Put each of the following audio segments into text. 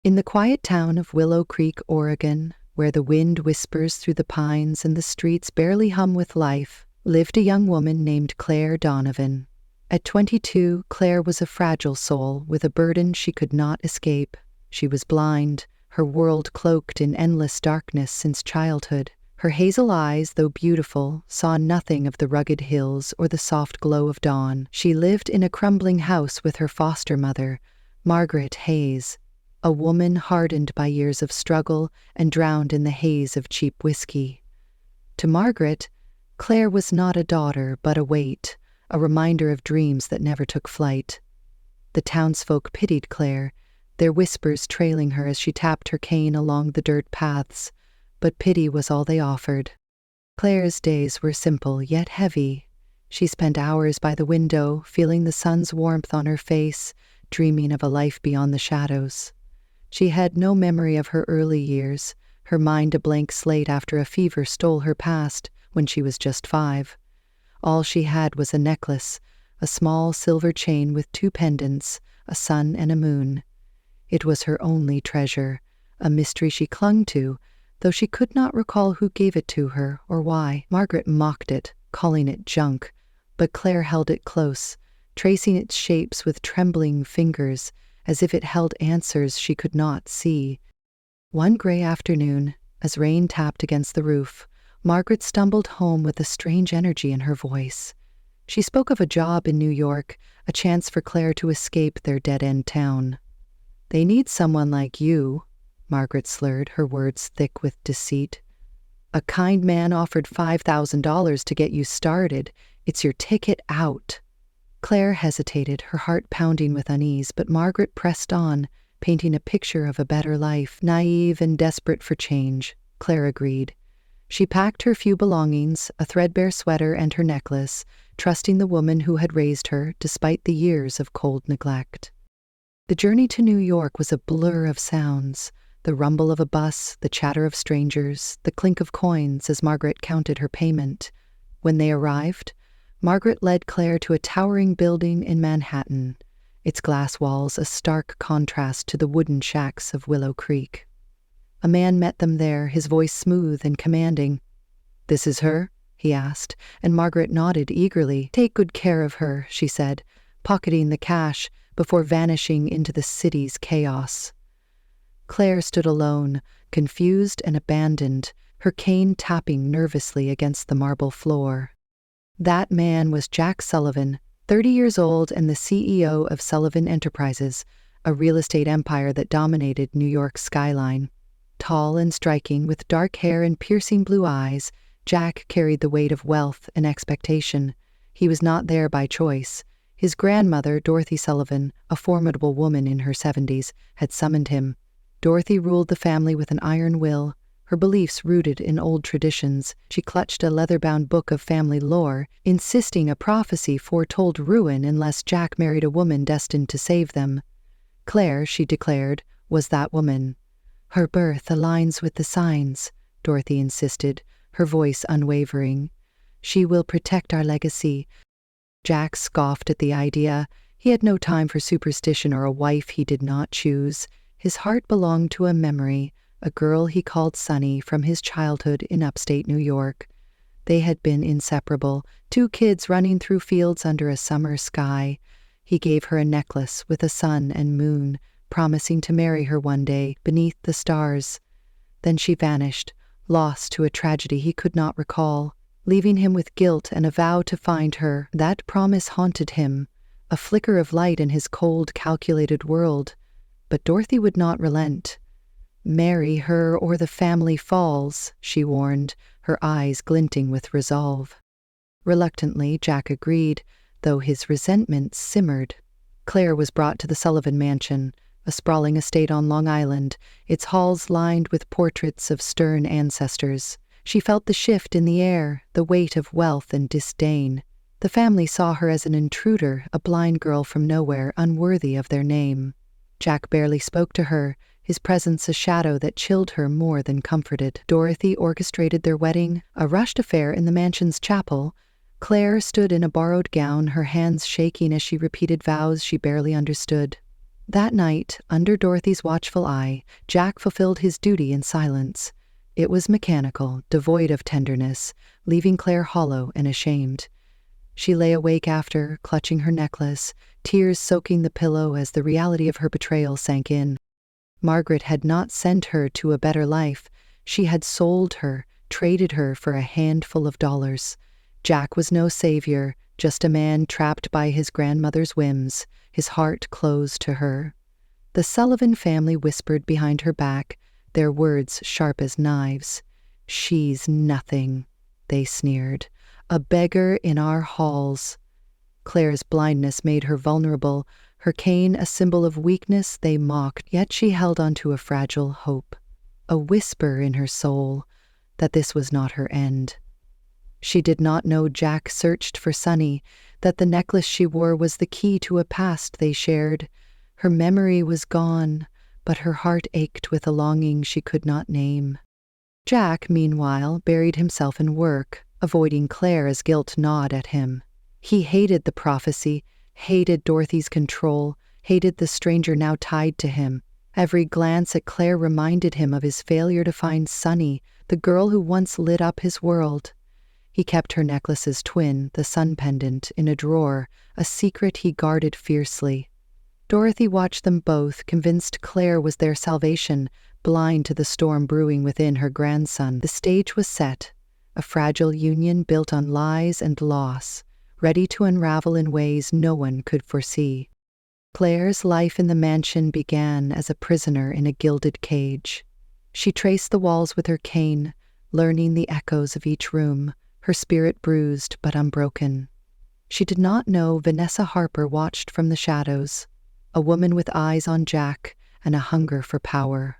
In the quiet town of Willow Creek, Oregon, where the wind whispers through the pines and the streets barely hum with life, lived a young woman named Claire Donovan. At 22, Claire was a fragile soul with a burden she could not escape. She was blind, her world cloaked in endless darkness since childhood. Her hazel eyes, though beautiful, saw nothing of the rugged hills or the soft glow of dawn. She lived in a crumbling house with her foster mother, Margaret Hayes, a woman hardened by years of struggle and drowned in the haze of cheap whiskey. To Margaret, Claire was not a daughter but a weight, a reminder of dreams that never took flight. The townsfolk pitied Claire, their whispers trailing her as she tapped her cane along the dirt paths, but pity was all they offered. Claire's days were simple yet heavy. She spent hours by the window, feeling the sun's warmth on her face, dreaming of a life beyond the shadows. She had no memory of her early years, her mind a blank slate after a fever stole her past when she was just 5. All she had was a necklace, a small silver chain with 2 pendants, a sun and a moon. It was her only treasure, a mystery she clung to, though she could not recall who gave it to her or why. Margaret mocked it, calling it junk, but Claire held it close, tracing its shapes with trembling fingers, as if it held answers she could not see. One gray afternoon, as rain tapped against the roof, Margaret stumbled home with a strange energy in her voice. She spoke of a job in New York, a chance for Claire to escape their dead-end town. "They need someone like you," Margaret slurred, her words thick with deceit. "A kind man offered $5,000 to get you started. It's your ticket out." Claire hesitated, her heart pounding with unease, but Margaret pressed on, painting a picture of a better life. Naive and desperate for change, Claire agreed. She packed her few belongings, a threadbare sweater and her necklace, trusting the woman who had raised her despite the years of cold neglect. The journey to New York was a blur of sounds, the rumble of a bus, the chatter of strangers, the clink of coins as Margaret counted her payment. When they arrived, Margaret led Claire to a towering building in Manhattan, its glass walls a stark contrast to the wooden shacks of Willow Creek. A man met them there, his voice smooth and commanding. "This is her?" he asked, and Margaret nodded eagerly. "Take good care of her," she said, pocketing the cash before vanishing into the city's chaos. Claire stood alone, confused and abandoned, her cane tapping nervously against the marble floor. That man was Jack Sullivan, 30 years old and the CEO of Sullivan Enterprises, a real estate empire that dominated New York's skyline. Tall and striking, with dark hair and piercing blue eyes, Jack carried the weight of wealth and expectation. He was not there by choice. His grandmother, Dorothy Sullivan, a formidable woman in her 70s, had summoned him. Dorothy ruled the family with an iron will, her beliefs rooted in old traditions. She clutched a leather-bound book of family lore, insisting a prophecy foretold ruin unless Jack married a woman destined to save them. Claire, she declared, was that woman. "Her birth aligns with the signs," Dorothy insisted, her voice unwavering. "She will protect our legacy." Jack scoffed at the idea. He had no time for superstition or a wife he did not choose. His heart belonged to a memory, a girl he called Sunny from his childhood in upstate New York. They had been inseparable, 2 kids running through fields under a summer sky. He gave her a necklace with a sun and moon, promising to marry her one day beneath the stars. Then she vanished, lost to a tragedy he could not recall, leaving him with guilt and a vow to find her. That promise haunted him, a flicker of light in his cold, calculated world. But Dorothy would not relent. "Marry her or the family falls," she warned, her eyes glinting with resolve. Reluctantly, Jack agreed, though his resentment simmered. Claire was brought to the Sullivan Mansion, a sprawling estate on Long Island, its halls lined with portraits of stern ancestors. She felt the shift in the air, the weight of wealth and disdain. The family saw her as an intruder, a blind girl from nowhere, unworthy of their name. Jack barely spoke to her, his presence a shadow that chilled her more than comforted. Dorothy orchestrated their wedding, a rushed affair in the mansion's chapel. Claire stood in a borrowed gown, her hands shaking as she repeated vows she barely understood. That night, under Dorothy's watchful eye, Jack fulfilled his duty in silence. It was mechanical, devoid of tenderness, leaving Claire hollow and ashamed. She lay awake after, clutching her necklace, tears soaking the pillow as the reality of her betrayal sank in. Margaret had not sent her to a better life. She had sold her, traded her for a handful of dollars. Jack was no savior, just a man trapped by his grandmother's whims, his heart closed to her. The Sullivan family whispered behind her back, their words sharp as knives. "She's nothing," they sneered. "A beggar in our halls." Claire's blindness made her vulnerable, her cane a symbol of weakness they mocked, yet she held on to a fragile hope, a whisper in her soul that this was not her end. She did not know Jack searched for Sunny, that the necklace she wore was the key to a past they shared. Her memory was gone, but her heart ached with a longing she could not name. Jack, meanwhile, buried himself in work, avoiding Claire as guilt gnawed at him. He hated the prophecy, hated Dorothy's control, hated the stranger now tied to him. Every glance at Claire reminded him of his failure to find Sunny, the girl who once lit up his world. He kept her necklace's twin, the sun pendant, in a drawer, a secret he guarded fiercely. Dorothy watched them both, convinced Claire was their salvation, blind to the storm brewing within her grandson. The stage was set, a fragile union built on lies and loss, ready to unravel in ways no one could foresee. Claire's life in the mansion began as a prisoner in a gilded cage. She traced the walls with her cane, learning the echoes of each room, her spirit bruised but unbroken. She did not know Vanessa Harper watched from the shadows, a woman with eyes on Jack and a hunger for power.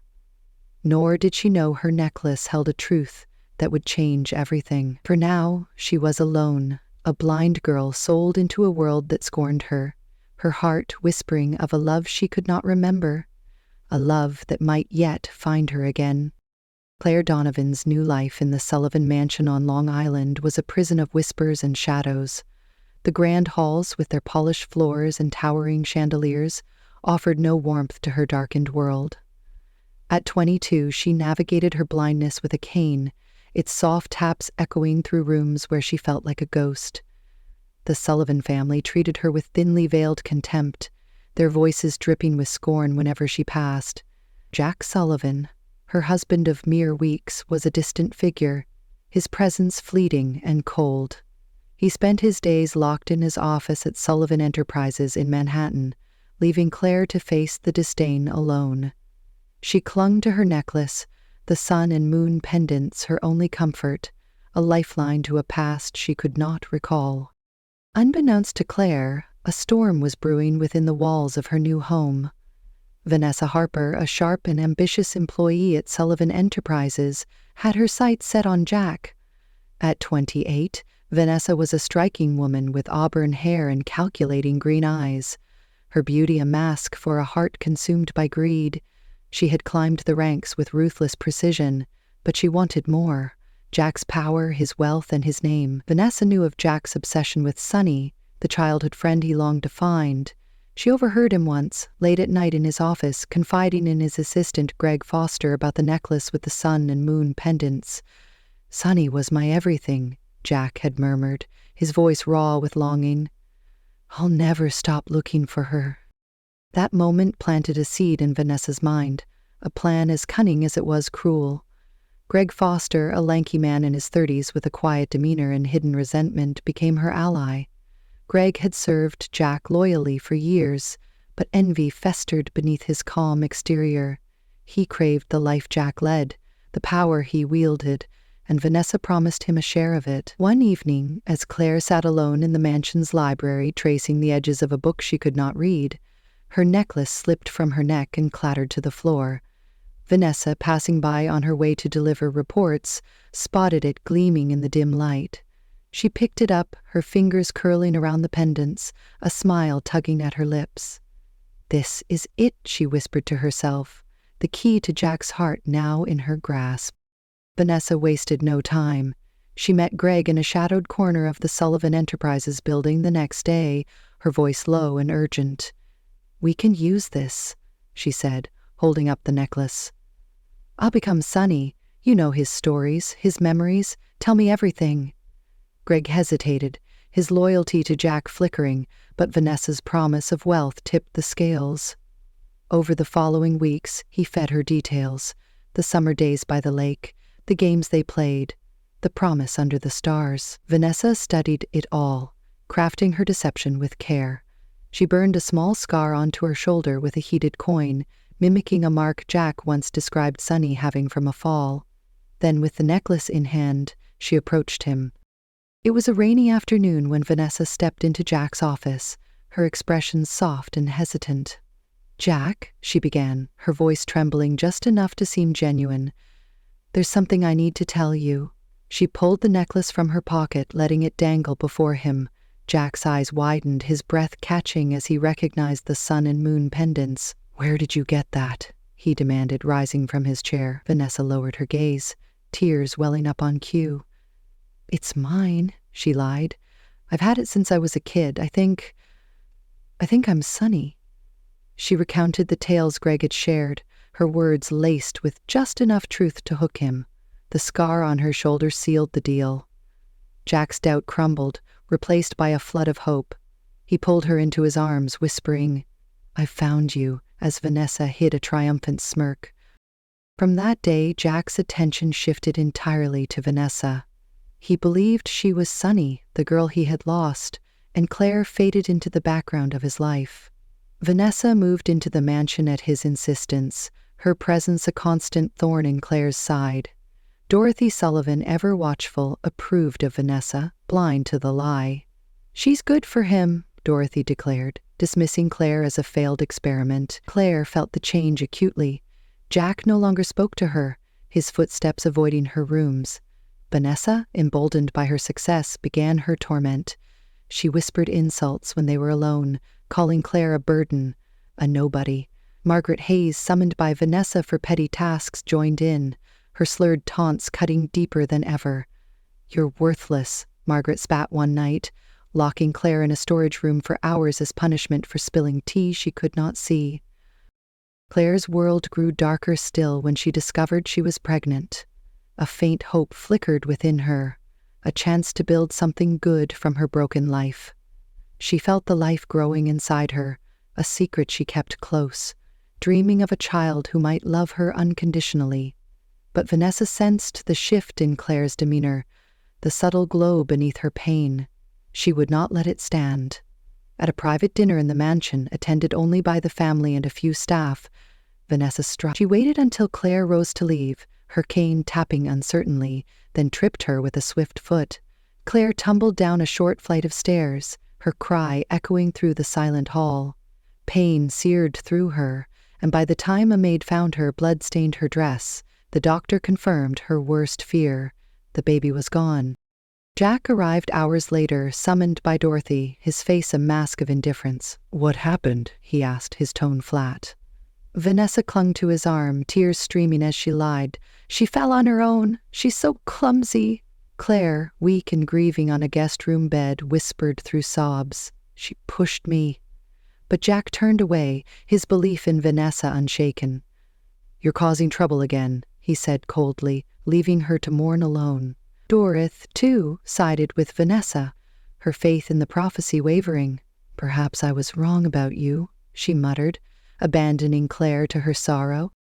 Nor did she know her necklace held a truth that would change everything. For now, she was alone, a blind girl sold into a world that scorned her, her heart whispering of a love she could not remember, a love that might yet find her again. Claire Donovan's new life in the Sullivan Mansion on Long Island was a prison of whispers and shadows. The grand halls, with their polished floors and towering chandeliers, offered no warmth to her darkened world. At 22, she navigated her blindness with a cane, its soft taps echoing through rooms where she felt like a ghost. The Sullivan family treated her with thinly veiled contempt, their voices dripping with scorn whenever she passed. Jack Sullivan, her husband of mere weeks, was a distant figure, his presence fleeting and cold. He spent his days locked in his office at Sullivan Enterprises in Manhattan, leaving Claire to face the disdain alone. She clung to her necklace, the sun and moon pendants her only comfort, a lifeline to a past she could not recall. Unbeknownst to Claire, a storm was brewing within the walls of her new home. Vanessa Harper, a sharp and ambitious employee at Sullivan Enterprises, had her sights set on Jack. At 28, Vanessa was a striking woman with auburn hair and calculating green eyes, her beauty a mask for a heart consumed by greed. She had climbed the ranks with ruthless precision, but she wanted more. Jack's power, his wealth, and his name. Vanessa knew of Jack's obsession with Sunny, the childhood friend he longed to find. She overheard him once, late at night in his office, confiding in his assistant Greg Foster about the necklace with the sun and moon pendants. "Sunny was my everything," Jack had murmured, his voice raw with longing. "I'll never stop looking for her." That moment planted a seed in Vanessa's mind, a plan as cunning as it was cruel. Greg Foster, a lanky man in his 30s with a quiet demeanor and hidden resentment, became her ally. Greg had served Jack loyally for years, but envy festered beneath his calm exterior. He craved the life Jack led, the power he wielded, and Vanessa promised him a share of it. One evening, as Claire sat alone in the mansion's library tracing the edges of a book she could not read, her necklace slipped from her neck and clattered to the floor. Vanessa, passing by on her way to deliver reports, spotted it gleaming in the dim light. She picked it up, her fingers curling around the pendants, a smile tugging at her lips. "This is it," she whispered to herself, the key to Jack's heart now in her grasp. Vanessa wasted no time. She met Greg in a shadowed corner of the Sullivan Enterprises building the next day, her voice low and urgent. "We can use this," she said, holding up the necklace. "I'll become Sonny. You know his stories, his memories. Tell me everything." Greg hesitated, his loyalty to Jack flickering, but Vanessa's promise of wealth tipped the scales. Over the following weeks, he fed her details: the summer days by the lake, the games they played, the promise under the stars. Vanessa studied it all, crafting her deception with care. She burned a small scar onto her shoulder with a heated coin, mimicking a mark Jack once described Sonny having from a fall. Then, with the necklace in hand, she approached him. It was a rainy afternoon when Vanessa stepped into Jack's office, her expression soft and hesitant. "Jack," she began, her voice trembling just enough to seem genuine, "there's something I need to tell you." She pulled the necklace from her pocket, letting it dangle before him. Jack's eyes widened, his breath catching as he recognized the sun and moon pendants. "Where did you get that?" he demanded, rising from his chair. Vanessa lowered her gaze, tears welling up on cue. "It's mine," she lied. "I've had it since I was a kid. I think I'm Sonny." She recounted the tales Greg had shared, her words laced with just enough truth to hook him. The scar on her shoulder sealed the deal. Jack's doubt crumbled, replaced by a flood of hope. He pulled her into his arms, whispering, "I've found you," as Vanessa hid a triumphant smirk. From that day, Jack's attention shifted entirely to Vanessa. He believed she was Sonny, the girl he had lost, and Claire faded into the background of his life. Vanessa moved into the mansion at his insistence, her presence a constant thorn in Claire's side. Dorothy Sullivan, ever watchful, approved of Vanessa, blind to the lie. "She's good for him," Dorothy declared, dismissing Claire as a failed experiment. Claire felt the change acutely. Jack no longer spoke to her, his footsteps avoiding her rooms. Vanessa, emboldened by her success, began her torment. She whispered insults when they were alone, calling Claire a burden, a nobody. Margaret Hayes, summoned by Vanessa for petty tasks, joined in, her slurred taunts cutting deeper than ever. "You're worthless," Margaret spat one night, locking Claire in a storage room for hours as punishment for spilling tea she could not see. Claire's world grew darker still when she discovered she was pregnant. A faint hope flickered within her, a chance to build something good from her broken life. She felt the life growing inside her, a secret she kept close, dreaming of a child who might love her unconditionally. But Vanessa sensed the shift in Claire's demeanor, the subtle glow beneath her pain. She would not let it stand. At a private dinner in the mansion, attended only by the family and a few staff, Vanessa struck. She waited until Claire rose to leave, her cane tapping uncertainly, then tripped her with a swift foot. Claire tumbled down a short flight of stairs, her cry echoing through the silent hall. Pain seared through her, and by the time a maid found her, blood stained her dress. The doctor confirmed her worst fear. The baby was gone. Jack arrived hours later, summoned by Dorothy, his face a mask of indifference. "What happened?" he asked, his tone flat. Vanessa clung to his arm, tears streaming as she lied. "She fell on her own. She's so clumsy." Claire, weak and grieving on a guest room bed, whispered through sobs, "She pushed me." But Jack turned away, his belief in Vanessa unshaken. "You're causing trouble again," he said coldly, leaving her to mourn alone. Dorothy, too, sided with Vanessa, her faith in the prophecy wavering. "Perhaps I was wrong about you," she muttered, abandoning Claire to her sorrow.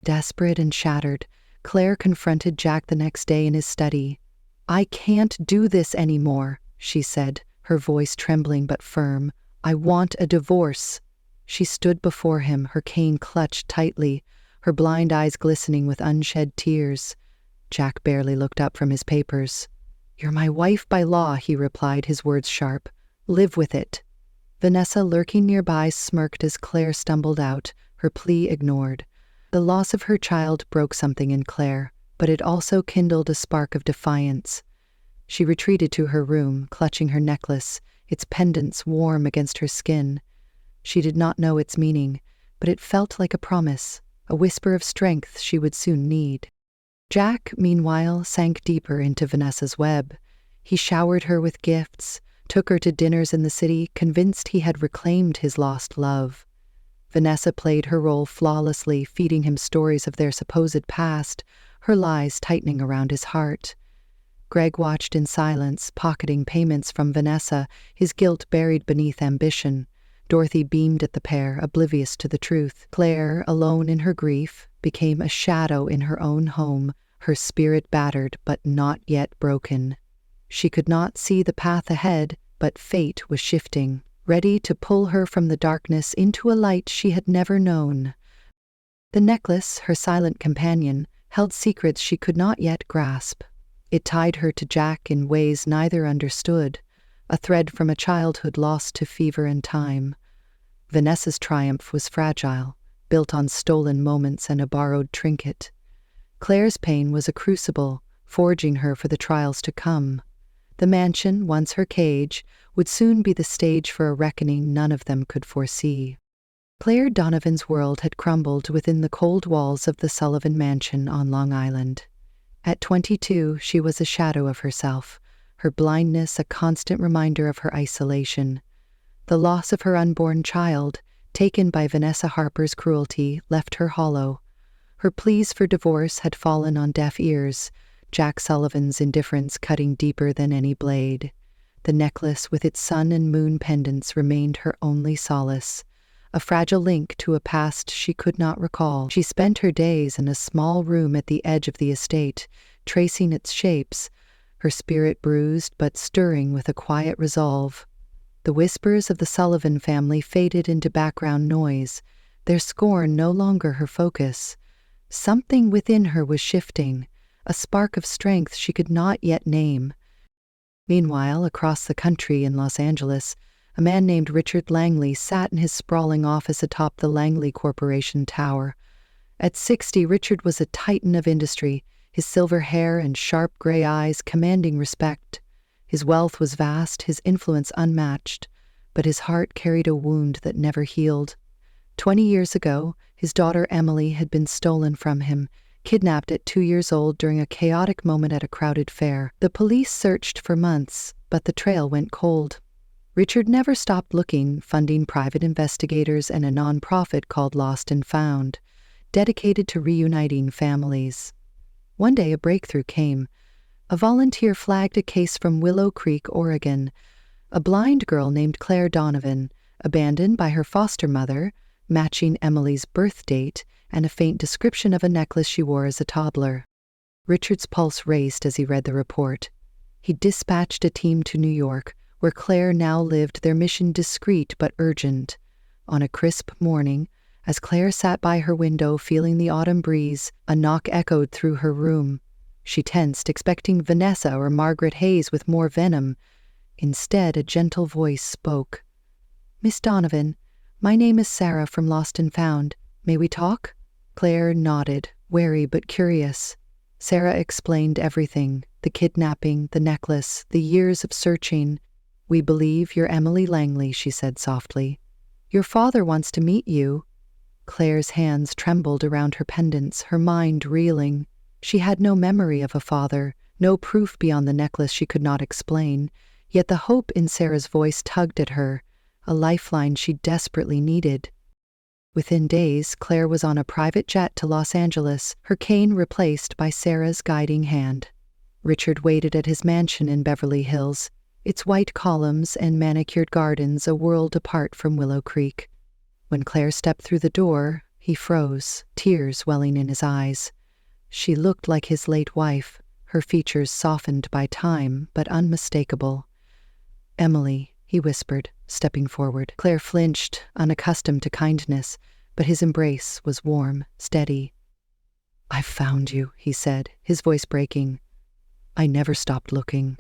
Desperate and shattered, Claire confronted Jack the next day in his study. "I can't do this anymore," she said, her voice trembling but firm. "I want a divorce." She stood before him, her cane clutched tightly, her blind eyes glistening with unshed tears. Jack barely looked up from his papers. "You're my wife by law," he replied, his words sharp. "Live with it." Vanessa, lurking nearby, smirked as Claire stumbled out, her plea ignored. The loss of her child broke something in Claire, but it also kindled a spark of defiance. She retreated to her room, clutching her necklace, its pendants warm against her skin. She did not know its meaning, but it felt like a promise, a whisper of strength she would soon need. Jack, meanwhile, sank deeper into Vanessa's web. He showered her with gifts, took her to dinners in the city, convinced he had reclaimed his lost love. Vanessa played her role flawlessly, feeding him stories of their supposed past, her lies tightening around his heart. Greg watched in silence, pocketing payments from Vanessa, his guilt buried beneath ambition. Dorothy beamed at the pair, oblivious to the truth. Claire, alone in her grief, became a shadow in her own home, her spirit battered but not yet broken. She could not see the path ahead, but fate was shifting, ready to pull her from the darkness into a light she had never known. The necklace, her silent companion, held secrets she could not yet grasp. It tied her to Jack in ways neither understood, a thread from a childhood lost to fever and time. Vanessa's triumph was fragile, built on stolen moments and a borrowed trinket. Claire's pain was a crucible, forging her for the trials to come. The mansion, once her cage, would soon be the stage for a reckoning none of them could foresee. Claire Donovan's world had crumbled within the cold walls of the Sullivan Mansion on Long Island. At 22, she was a shadow of herself, her blindness a constant reminder of her isolation. The loss of her unborn child, taken by Vanessa Harper's cruelty, left her hollow. Her pleas for divorce had fallen on deaf ears, Jack Sullivan's indifference cutting deeper than any blade. The necklace with its sun and moon pendants remained her only solace, a fragile link to a past she could not recall. She spent her days in a small room at the edge of the estate, tracing its shapes, her spirit bruised but stirring with a quiet resolve. The whispers of the Sullivan family faded into background noise, their scorn no longer her focus. Something within her was shifting, a spark of strength she could not yet name. Meanwhile, across the country in Los Angeles, a man named Richard Langley sat in his sprawling office atop the Langley Corporation tower. At 60, Richard was a titan of industry, his silver hair and sharp gray eyes commanding respect. His wealth was vast, his influence unmatched, but his heart carried a wound that never healed. 20 years ago, his daughter Emily had been stolen from him, kidnapped at 2 years old during a chaotic moment at a crowded fair. The police searched for months, but the trail went cold. Richard never stopped looking, funding private investigators and a nonprofit called Lost and Found, dedicated to reuniting families. One day a breakthrough came. A volunteer flagged a case from Willow Creek, Oregon. A blind girl named Claire Donovan, abandoned by her foster mother, matching Emily's birth date and a faint description of a necklace she wore as a toddler. Richard's pulse raced as he read the report. He dispatched a team to New York, where Claire now lived, their mission discreet but urgent. On a crisp morning, as Claire sat by her window feeling the autumn breeze, a knock echoed through her room. She tensed, expecting Vanessa or Margaret Hayes with more venom. Instead, a gentle voice spoke. "Miss Donovan, my name is Sarah from Lost and Found. May we talk?" Claire nodded, wary but curious. Sarah explained everything, the kidnapping, the necklace, the years of searching. "We believe you're Emily Langley," she said softly. "Your father wants to meet you." Claire's hands trembled around her pendants, her mind reeling. She had no memory of a father, no proof beyond the necklace she could not explain, yet the hope in Sarah's voice tugged at her, a lifeline she desperately needed. Within days, Claire was on a private jet to Los Angeles, her cane replaced by Sarah's guiding hand. Richard waited at his mansion in Beverly Hills, its white columns and manicured gardens a world apart from Willow Creek. When Claire stepped through the door, he froze, tears welling in his eyes. She looked like his late wife, her features softened by time, but unmistakable. "Emily," he whispered, stepping forward. Claire flinched, unaccustomed to kindness, but his embrace was warm, steady. "I've found you," he said, his voice breaking. "I never stopped looking."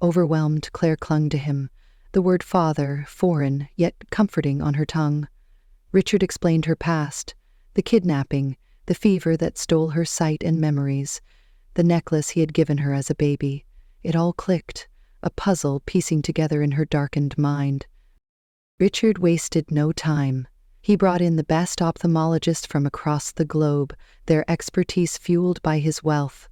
Overwhelmed, Claire clung to him, the word father, foreign, yet comforting on her tongue. Richard explained her past, the kidnapping, the fever that stole her sight and memories, the necklace he had given her as a baby. It all clicked, a puzzle piecing together in her darkened mind. Richard wasted no time. He brought in the best ophthalmologists from across the globe, their expertise fueled by his wealth.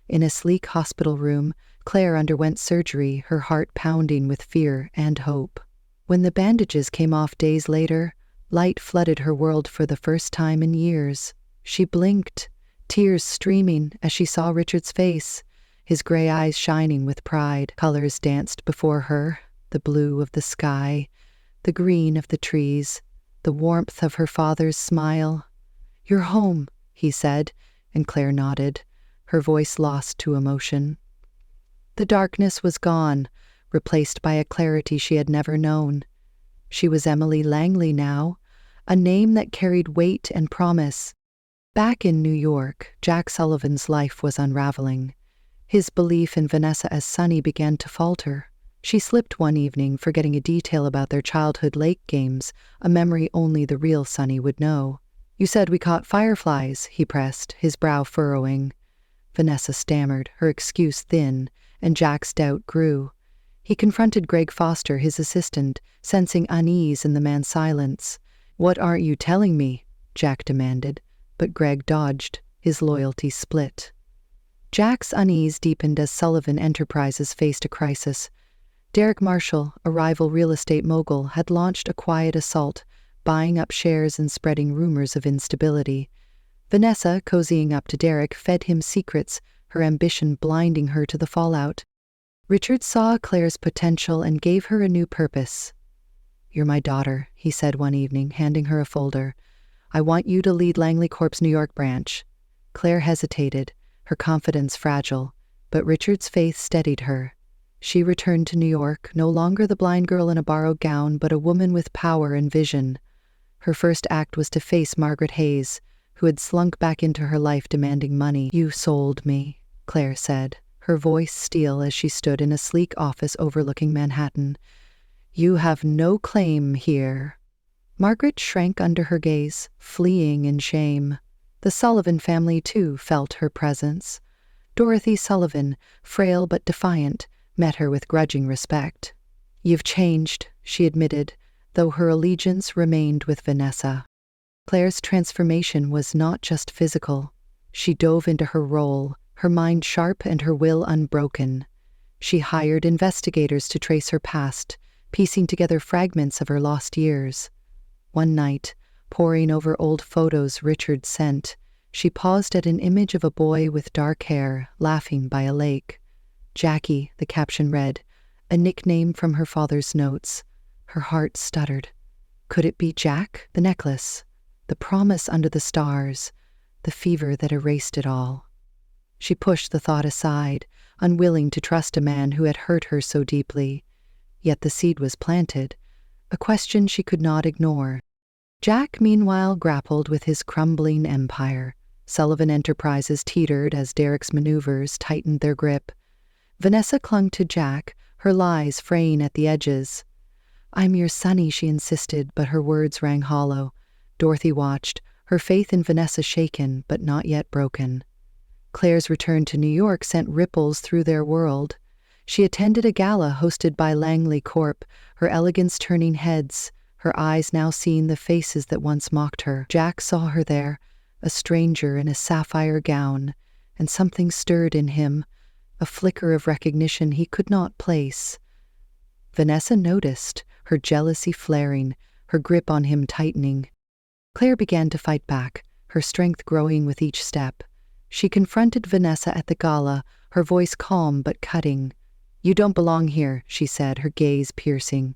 In a sleek hospital room, Claire underwent surgery, her heart pounding with fear and hope. When the bandages came off days later, Light flooded her world for the first time in years. She blinked, tears streaming as she saw Richard's face, his gray eyes shining with pride. Colors danced before her, the blue of the sky, the green of the trees, the warmth of her father's smile. "You're home," he said, and Claire nodded, her voice lost to emotion. The darkness was gone, replaced by a clarity she had never known. She was Emily Langley now, a name that carried weight and promise. Back in New York, Jack Sullivan's life was unraveling. His belief in Vanessa as Sunny began to falter. She slipped one evening, forgetting a detail about their childhood lake games, a memory only the real Sunny would know. "You said we caught fireflies," he pressed, his brow furrowing. Vanessa stammered, her excuse thin, and Jack's doubt grew. He confronted Greg Foster, his assistant, sensing unease in the man's silence. "What aren't you telling me?" Jack demanded, but Greg dodged, his loyalty split. Jack's unease deepened as Sullivan Enterprises faced a crisis. Derek Marshall, a rival real estate mogul, had launched a quiet assault, buying up shares and spreading rumors of instability. Vanessa, cozying up to Derek, fed him secrets, her ambition blinding her to the fallout. Richard saw Claire's potential and gave her a new purpose. "You're my daughter," he said one evening, handing her a folder. "I want you to lead Langley Corp's New York branch." Claire hesitated, her confidence fragile, but Richard's faith steadied her. She returned to New York, no longer the blind girl in a borrowed gown, but a woman with power and vision. Her first act was to face Margaret Hayes, who had slunk back into her life demanding money. "You sold me," Claire said, her voice steel as she stood in a sleek office overlooking Manhattan. "You have no claim here." Margaret shrank under her gaze, fleeing in shame. The Sullivan family, too, felt her presence. Dorothy Sullivan, frail but defiant, met her with grudging respect. "You've changed," she admitted, though her allegiance remained with Vanessa. Claire's transformation was not just physical. She dove into her role, her mind sharp and her will unbroken. She hired investigators to trace her past, piecing together fragments of her lost years. One night, poring over old photos Richard sent, she paused at an image of a boy with dark hair, laughing by a lake. Jackie, the caption read, a nickname from her father's notes. Her heart stuttered. Could it be Jack? The necklace, the promise under the stars, the fever that erased it all. She pushed the thought aside, unwilling to trust a man who had hurt her so deeply. Yet the seed was planted, a question she could not ignore. Jack, meanwhile, grappled with his crumbling empire. Sullivan Enterprises teetered as Derek's maneuvers tightened their grip. Vanessa clung to Jack, her lies fraying at the edges. "I'm your Sonny," she insisted, but her words rang hollow. Dorothy watched, her faith in Vanessa shaken, but not yet broken. Claire's return to New York sent ripples through their world. She attended a gala hosted by Langley Corp., her elegance turning heads, her eyes now seeing the faces that once mocked her. Jack saw her there, a stranger in a sapphire gown, and something stirred in him, a flicker of recognition he could not place. Vanessa noticed, her jealousy flaring, her grip on him tightening. Claire began to fight back, her strength growing with each step. She confronted Vanessa at the gala, her voice calm but cutting. "You don't belong here," she said, her gaze piercing.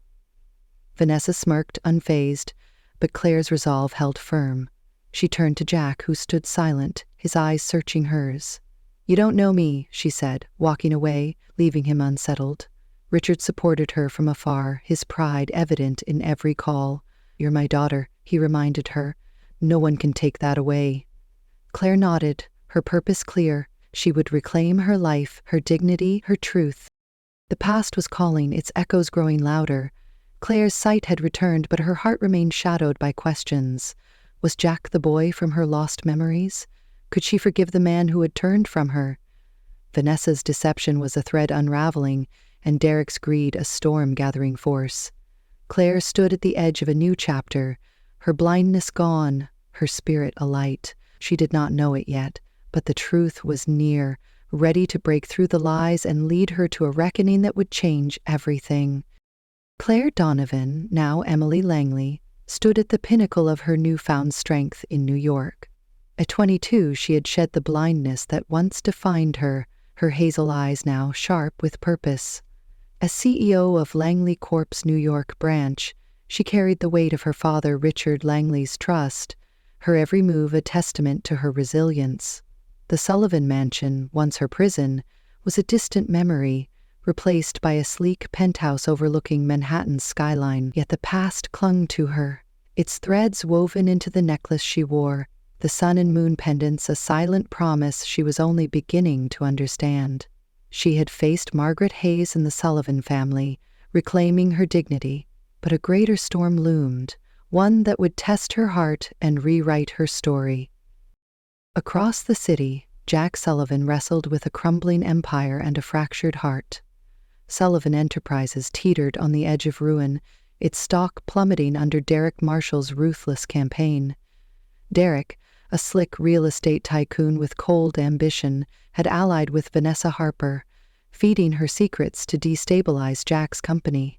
Vanessa smirked, unfazed, but Claire's resolve held firm. She turned to Jack, who stood silent, his eyes searching hers. "You don't know me," she said, walking away, leaving him unsettled. Richard supported her from afar, his pride evident in every call. "You're my daughter," he reminded her. "No one can take that away." Claire nodded, her purpose clear. She would reclaim her life, her dignity, her truth. The past was calling, its echoes growing louder. Claire's sight had returned, but her heart remained shadowed by questions. Was Jack the boy from her lost memories? Could she forgive the man who had turned from her? Vanessa's deception was a thread unraveling, and Derek's greed a storm gathering force. Claire stood at the edge of a new chapter, her blindness gone, her spirit alight. She did not know it yet, but the truth was near, ready to break through the lies and lead her to a reckoning that would change everything. Claire Donovan, now Emily Langley, stood at the pinnacle of her newfound strength in New York. At 22, she had shed the blindness that once defined her, her hazel eyes now sharp with purpose. As CEO of Langley Corp's New York branch, she carried the weight of her father Richard Langley's trust, her every move a testament to her resilience. The Sullivan Mansion, once her prison, was a distant memory, replaced by a sleek penthouse overlooking Manhattan's skyline, yet the past clung to her, its threads woven into the necklace she wore, the sun and moon pendants a silent promise she was only beginning to understand. She had faced Margaret Hayes and the Sullivan family, reclaiming her dignity, but a greater storm loomed, one that would test her heart and rewrite her story. Across the city, Jack Sullivan wrestled with a crumbling empire and a fractured heart. Sullivan Enterprises teetered on the edge of ruin, its stock plummeting under Derek Marshall's ruthless campaign. Derek, a slick real estate tycoon with cold ambition, had allied with Vanessa Harper, feeding her secrets to destabilize Jack's company.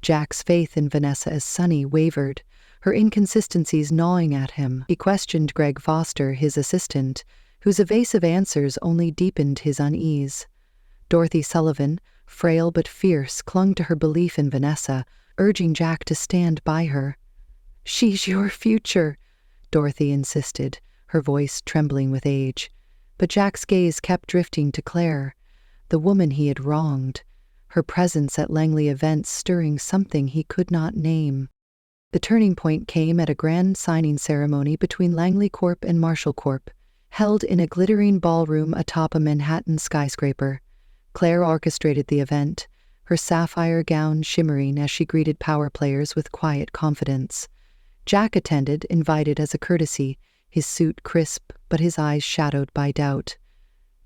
Jack's faith in Vanessa as Sunny wavered, her inconsistencies gnawing at him. He questioned Greg Foster, his assistant, whose evasive answers only deepened his unease. Dorothy Sullivan, frail but fierce, clung to her belief in Vanessa, urging Jack to stand by her. "She's your future," Dorothy insisted, her voice trembling with age. But Jack's gaze kept drifting to Claire, the woman he had wronged, her presence at Langley events stirring something he could not name. The turning point came at a grand signing ceremony between Langley Corp and Marshall Corp, held in a glittering ballroom atop a Manhattan skyscraper. Claire orchestrated the event, her sapphire gown shimmering as she greeted power players with quiet confidence. Jack attended, invited as a courtesy, his suit crisp but his eyes shadowed by doubt.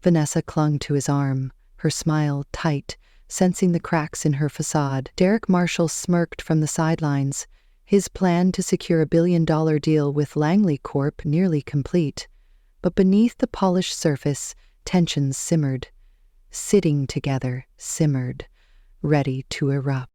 Vanessa clung to his arm, her smile tight, sensing the cracks in her facade. Derek Marshall smirked from the sidelines, his plan to secure $1 billion deal with Langley Corp nearly complete. But beneath the polished surface, tensions simmered. Sitting together, simmered, ready to erupt.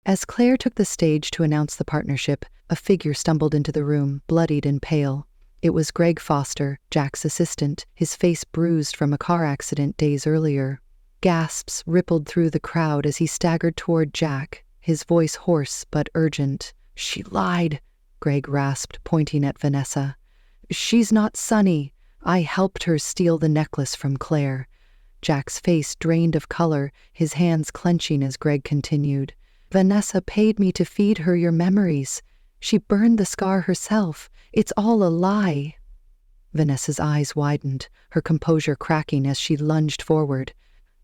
As Claire took the stage to announce the partnership, a figure stumbled into the room, bloodied and pale. It was Greg Foster, Jack's assistant, his face bruised from a car accident days earlier. Gasps rippled through the crowd as he staggered toward Jack, his voice hoarse but urgent. "She lied," Greg rasped, pointing at Vanessa. "She's not Sunny. I helped her steal the necklace from Claire." Jack's face drained of color, his hands clenching as Greg continued. "Vanessa paid me to feed her your memories. She burned the scar herself. It's all a lie." Vanessa's eyes widened, her composure cracking as she lunged forward.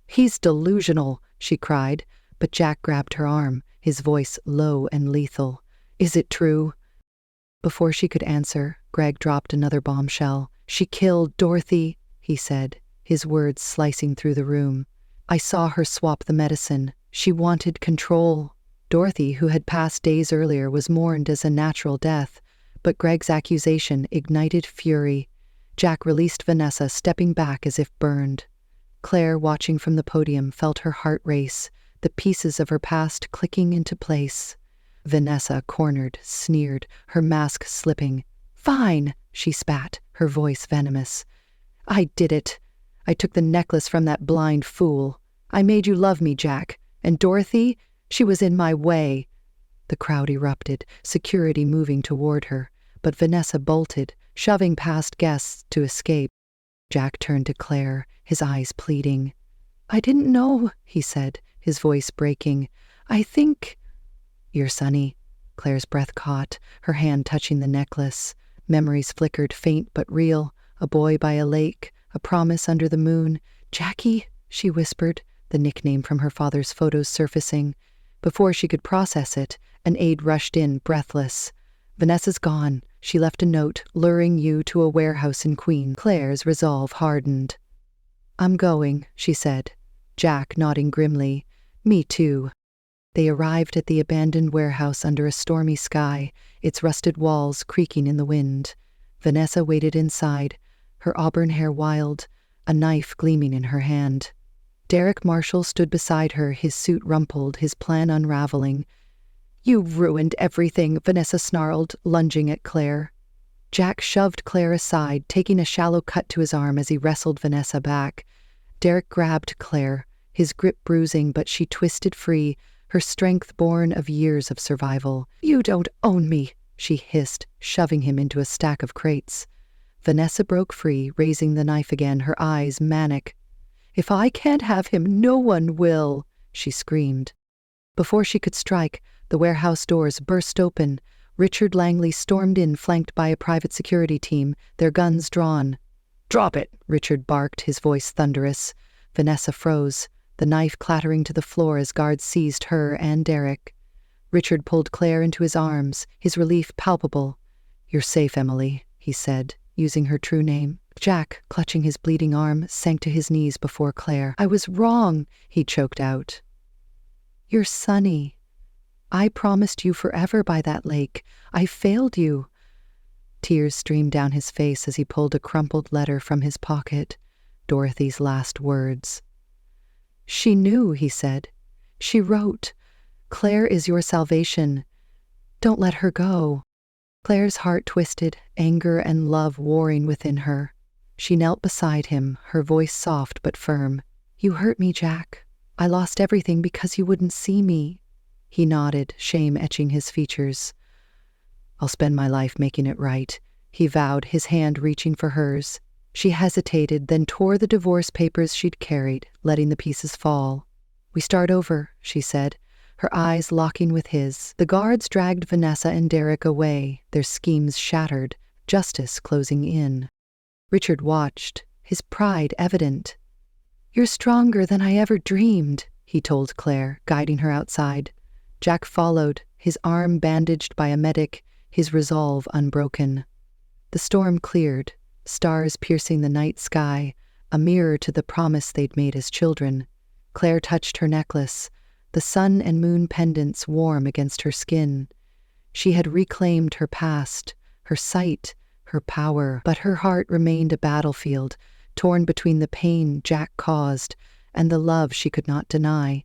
"He's delusional," she cried, but Jack grabbed her arm, his voice low and lethal. "Is it true?" Before she could answer, Greg dropped another bombshell. "She killed Dorothy," he said, his words slicing through the room. "I saw her swap the medicine. She wanted control." Dorothy, who had passed days earlier, was mourned as a natural death, but Greg's accusation ignited fury. Jack released Vanessa, stepping back as if burned. Claire, watching from the podium, felt her heart race, the pieces of her past clicking into place. Vanessa, cornered, sneered, her mask slipping. "Fine," she spat, her voice venomous. "I did it. I took the necklace from that blind fool. I made you love me, Jack. And Dorothy? She was in my way." The crowd erupted, security moving toward her, but Vanessa bolted, shoving past guests to escape. Jack turned to Claire, his eyes pleading. "I didn't know," he said, his voice breaking. "I think—" "You're Sunny." Claire's breath caught, her hand touching the necklace. Memories flickered, faint but real. A boy by a lake, a promise under the moon. "Jackie," she whispered, the nickname from her father's photos surfacing. Before she could process it, an aide rushed in, breathless. "Vanessa's gone. She left a note, luring you to a warehouse in Queens." Claire's resolve hardened. "I'm going," she said, Jack nodding grimly. "Me too." They arrived at the abandoned warehouse under a stormy sky, its rusted walls creaking in the wind. Vanessa waited inside, her auburn hair wild, a knife gleaming in her hand. Derek Marshall stood beside her, his suit rumpled, his plan unraveling. "You've ruined everything," Vanessa snarled, lunging at Claire. Jack shoved Claire aside, taking a shallow cut to his arm as he wrestled Vanessa back. Derek grabbed Claire, his grip bruising, but she twisted free, her strength born of years of survival. "You don't own me," she hissed, shoving him into a stack of crates. Vanessa broke free, raising the knife again, her eyes manic. "If I can't have him, no one will," she screamed. Before she could strike, the warehouse doors burst open. Richard Langley stormed in, flanked by a private security team, their guns drawn. "Drop it," Richard barked, his voice thunderous. Vanessa froze, the knife clattering to the floor as guards seized her and Derek. Richard pulled Claire into his arms, his relief palpable. "You're safe, Emily," he said, using her true name. Jack, clutching his bleeding arm, sank to his knees before Claire. "I was wrong," he choked out. "You're Sonny. I promised you forever by that lake. I failed you." Tears streamed down his face as he pulled a crumpled letter from his pocket. Dorothy's last words. "She knew," he said. "She wrote, 'Claire is your salvation. Don't let her go.'" Claire's heart twisted, anger and love warring within her. She knelt beside him, her voice soft but firm. "You hurt me, Jack. I lost everything because you wouldn't see me." He nodded, shame etching his features. "I'll spend my life making it right," he vowed, his hand reaching for hers. She hesitated, then tore the divorce papers she'd carried, letting the pieces fall. "We start over," she said, her eyes locking with his. The guards dragged Vanessa and Derek away, their schemes shattered, justice closing in. Richard watched, his pride evident. "You're stronger than I ever dreamed," he told Claire, guiding her outside. Jack followed, his arm bandaged by a medic, his resolve unbroken. The storm cleared, stars piercing the night sky, a mirror to the promise they'd made as children. Claire touched her necklace, the sun and moon pendants warm against her skin. She had reclaimed her past, her sight, her power, but her heart remained a battlefield, torn between the pain Jack caused and the love she could not deny.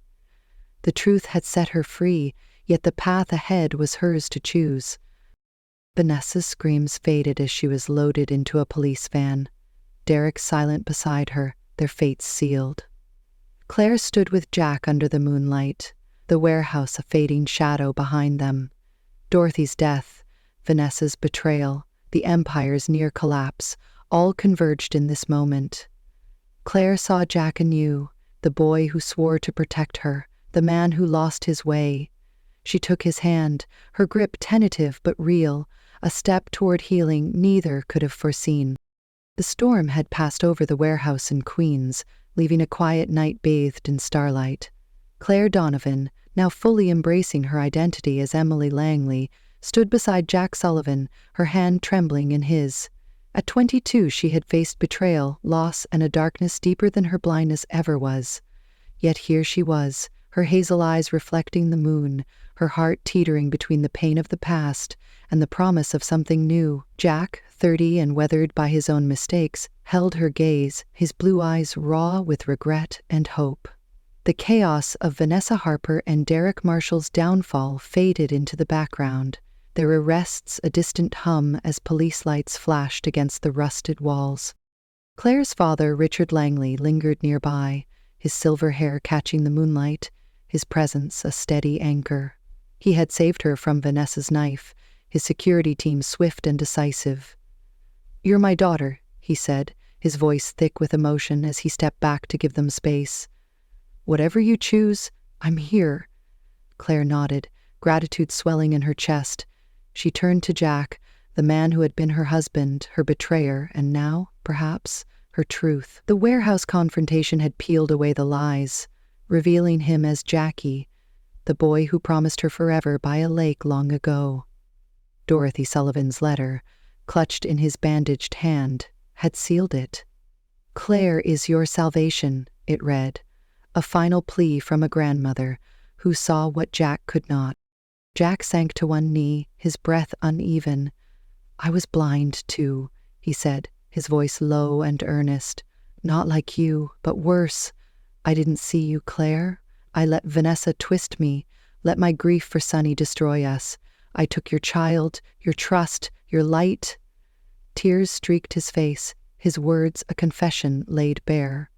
The truth had set her free, yet the path ahead was hers to choose. Vanessa's screams faded as she was loaded into a police van. Derek silent beside her, their fates sealed. Claire stood with Jack under the moonlight, the warehouse a fading shadow behind them. Dorothy's death, Vanessa's betrayal, the Empire's near collapse, all converged in this moment. Claire saw Jack anew, the boy who swore to protect her, the man who lost his way. She took his hand, her grip tentative but real, a step toward healing neither could have foreseen. The storm had passed over the warehouse in Queens, leaving a quiet night bathed in starlight. Claire Donovan, now fully embracing her identity as Emily Langley, stood beside Jack Sullivan, her hand trembling in his. At 22, she had faced betrayal, loss, and a darkness deeper than her blindness ever was. Yet here she was, her hazel eyes reflecting the moon, her heart teetering between the pain of the past and the promise of something new. Jack, 30 and weathered by his own mistakes, held her gaze, his blue eyes raw with regret and hope. The chaos of Vanessa Harper and Derek Marshall's downfall faded into the background, their arrests a distant hum as police lights flashed against the rusted walls. Claire's father, Richard Langley, lingered nearby, his silver hair catching the moonlight, his presence a steady anchor. He had saved her from Vanessa's knife, his security team swift and decisive. "You're my daughter," he said, his voice thick with emotion as he stepped back to give them space. "Whatever you choose, I'm here." Claire nodded, gratitude swelling in her chest. She turned to Jack, the man who had been her husband, her betrayer, and now, perhaps, her truth. The warehouse confrontation had peeled away the lies, revealing him as Jackie, the boy who promised her forever by a lake long ago. Dorothy Sullivan's letter, clutched in his bandaged hand, had sealed it. "Claire is your salvation," it read, a final plea from a grandmother who saw what Jack could not. Jack sank to one knee, his breath uneven. "I was blind, too," he said, his voice low and earnest. "Not like you, but worse. I didn't see you, Claire. I let Vanessa twist me, Let my grief for Sonny destroy us. I took your child, your trust, your light." Tears streaked his face, his words a confession laid bare.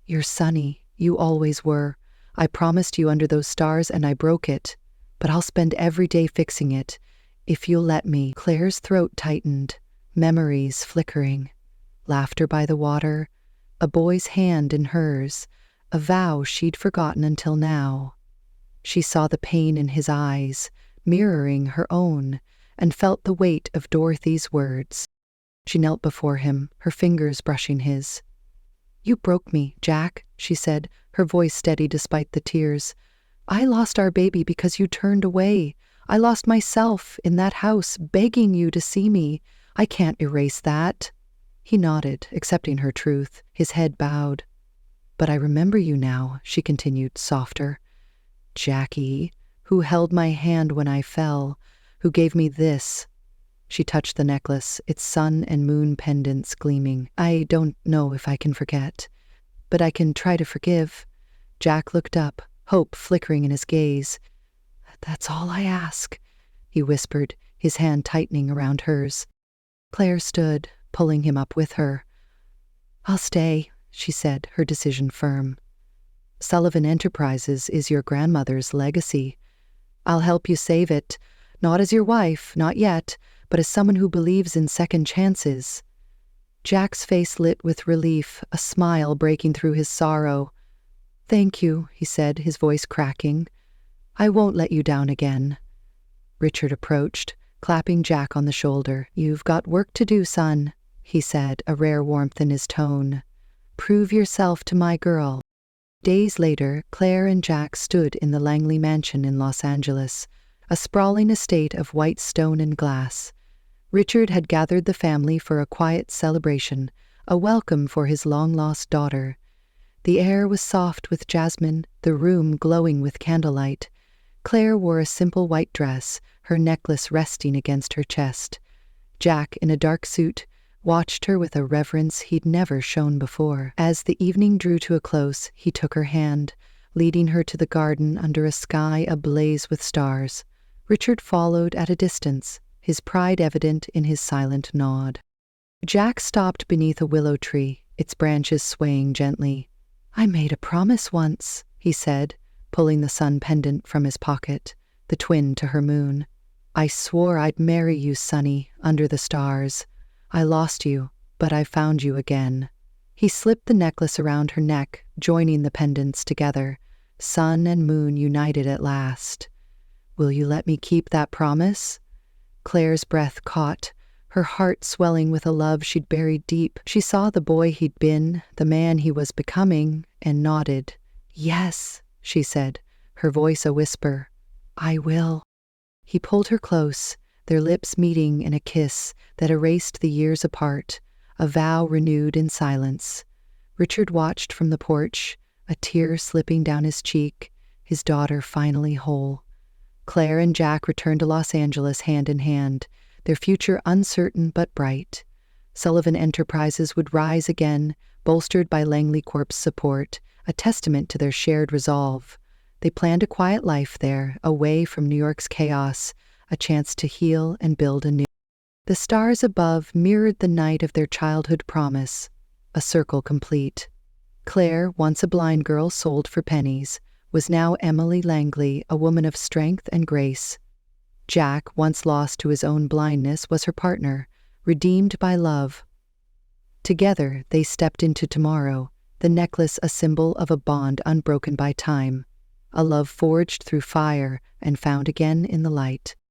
"You're Sonny, you always were. I promised you under those stars and I broke it. But I'll spend every day fixing it, if you'll let me." Claire's throat tightened, memories flickering. Laughter by the water, a boy's hand in hers, a vow she'd forgotten until now. She saw the pain in his eyes, mirroring her own, and felt the weight of Dorothy's words. She knelt before him, her fingers brushing his. "You broke me, Jack," she said, her voice steady despite the tears. "I lost our baby because you turned away. I lost myself in that house, begging you to see me. I can't erase that." He nodded, accepting her truth, his head bowed. "But I remember you now," she continued, softer. "Jackie, who held my hand when I fell, who gave me this." She touched the necklace, its sun and moon pendants gleaming. "I don't know if I can forget, but I can try to forgive." Jack looked up, hope flickering in his gaze. "That's all I ask," he whispered, his hand tightening around hers. Claire stood, pulling him up with her. "I'll stay," she said, her decision firm. "Sullivan Enterprises is your grandmother's legacy. I'll help you save it, not as your wife, not yet, but as someone who believes in second chances." Jack's face lit with relief, a smile breaking through his sorrow. "Thank you," he said, his voice cracking. "I won't let you down again." Richard approached, clapping Jack on the shoulder. "You've got work to do, son," he said, a rare warmth in his tone. "Prove yourself to my girl." Days later, Claire and Jack stood in the Langley mansion in Los Angeles, a sprawling estate of white stone and glass. Richard had gathered the family for a quiet celebration, a welcome for his long-lost daughter. The air was soft with jasmine, the room glowing with candlelight. Claire wore a simple white dress, her necklace resting against her chest. Jack, in a dark suit, watched her with a reverence he'd never shown before. As the evening drew to a close, he took her hand, leading her to the garden under a sky ablaze with stars. Richard followed at a distance, his pride evident in his silent nod. Jack stopped beneath a willow tree, its branches swaying gently. "I made a promise once," he said, pulling the sun pendant from his pocket, the twin to her moon. "I swore I'd marry you, Sonny, under the stars. I lost you, but I found you again." He slipped the necklace around her neck, joining the pendants together, sun and moon united at last. "Will you let me keep that promise?" Claire's breath caught, her heart swelling with a love she'd buried deep. She saw the boy he'd been, the man he was becoming, and nodded. "Yes," she said, her voice a whisper. "I will." He pulled her close, their lips meeting in a kiss that erased the years apart, a vow renewed in silence. Richard watched from the porch, a tear slipping down his cheek, his daughter finally whole. Claire and Jack returned to Los Angeles hand in hand, their future uncertain but bright. Sullivan Enterprises would rise again, bolstered by Langley Corp's support, a testament to their shared resolve. They planned a quiet life there, away from New York's chaos, a chance to heal and build anew. The stars above mirrored the night of their childhood promise, a circle complete. Claire, once a blind girl sold for pennies, was now Emily Langley, a woman of strength and grace. Jack, once lost to his own blindness, was her partner, redeemed by love. Together, they stepped into tomorrow, the necklace a symbol of a bond unbroken by time, a love forged through fire and found again in the light.